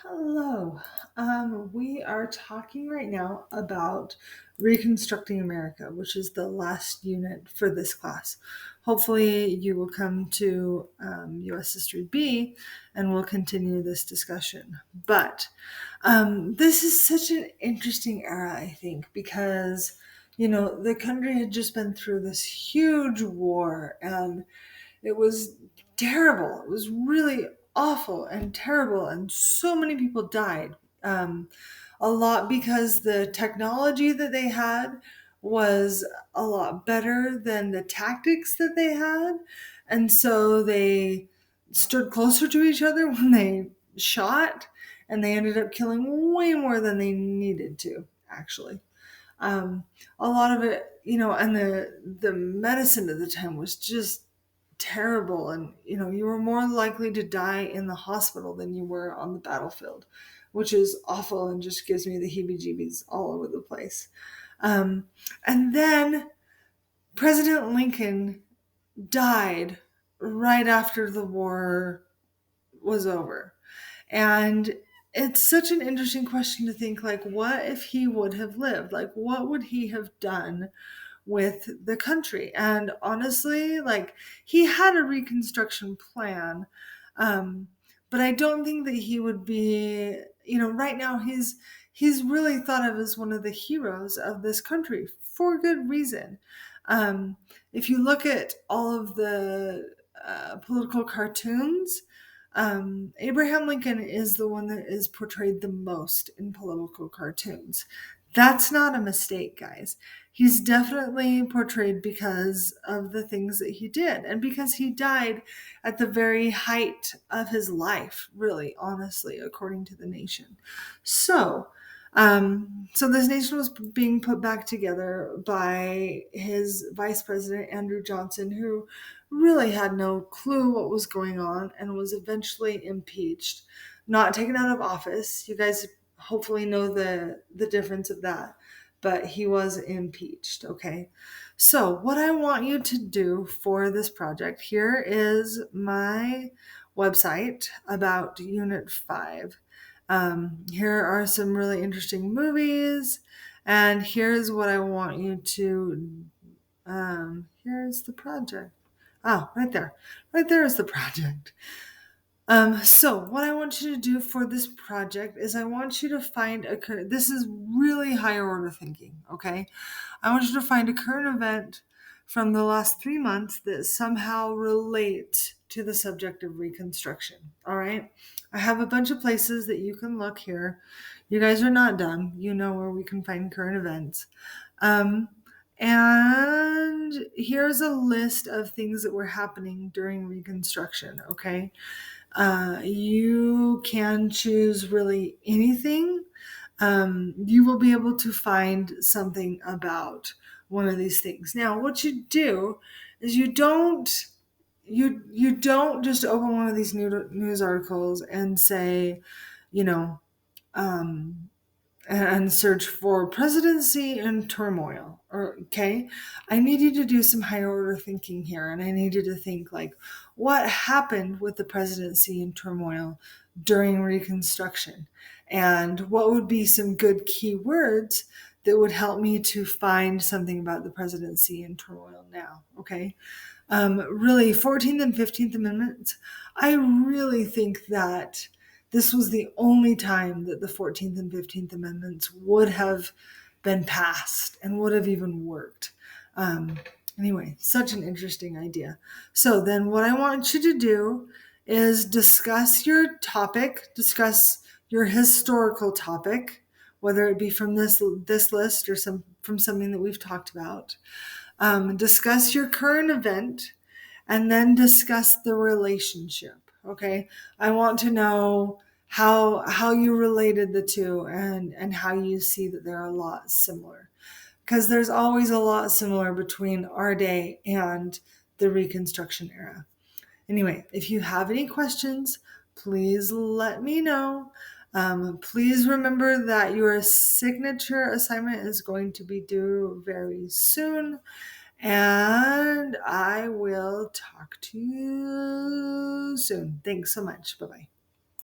Hello. We are talking right now about Reconstructing America, which is the last unit for this class. Hopefully, you will come to US History B and we'll continue this discussion. But this is such an interesting era, I think, because, the country had just been through this huge war and it was terrible. It was really awful and terrible, and so many people died. A lot because the technology that they had was a lot better than the tactics that they had, and so they stood closer to each other when they shot, and they ended up killing way more than they needed to, actually. Um, a lot of it, and the medicine at the time was just terrible, and you were more likely to die in the hospital than you were on the battlefield, which is awful and just gives me the heebie-jeebies all over the place. And then President Lincoln died right after the war was over, and it's such an interesting question to think, like, what if he would have lived? Like, what would he have done with the country? And honestly, like, he had a reconstruction plan, um, but I don't think that he would be, right now he's really thought of as one of the heroes of this country for good reason. Um, if you look at all of the political cartoons, Abraham Lincoln is the one that is portrayed the most in political cartoons. That's not a mistake, guys. He's definitely portrayed because of the things that he did and because he died at the very height of his life, really, honestly, according to the nation. So, so this nation was being put back together by his vice president, Andrew Johnson, who really had no clue what was going on and was eventually impeached, not taken out of office. You guys hopefully know the difference of that, but he was impeached. Okay, so what I want you to do for this project, here is my website about Unit 5. Here are some really interesting movies, and here's what I want you to here's the project. Oh, right there. Right there is the project. So what I want you to do for this project is I want you to find this is really higher order thinking, okay? I want you to find a current event from the last 3 months that somehow relate to the subject of Reconstruction, all right? I have a bunch of places that you can look here. You guys are not dumb. You know where we can find current events. Um, and here's a list of things that were happening during Reconstruction, okay? You can choose really anything. You will be able to find something about one of these things. Now, what you do is you don't just open one of these news articles and say, you know, um, and search for presidency in turmoil. Or okay, I need you to do some higher order thinking here, and I need you to think, like, what happened with the presidency in turmoil during Reconstruction, and what would be some good keywords that would help me to find something about the presidency in turmoil now. Okay, really, 14th and 15th Amendments, I really think that this was the only time that the 14th and 15th Amendments would have been passed and would have even worked. Um, anyway, such an interesting idea. So then what I want you to do is discuss your topic, discuss your historical topic, whether it be from this list or from something that we've talked about. Discuss your current event, and then discuss the relationship. Okay, I want to know how you related the two, and how you see that they're a lot similar, because there's always a lot similar between our day and the Reconstruction era. Anyway, if you have any questions, please let me know. Please remember that your signature assignment is going to be due very soon, and I will talk to you soon. Thanks so much. Bye bye.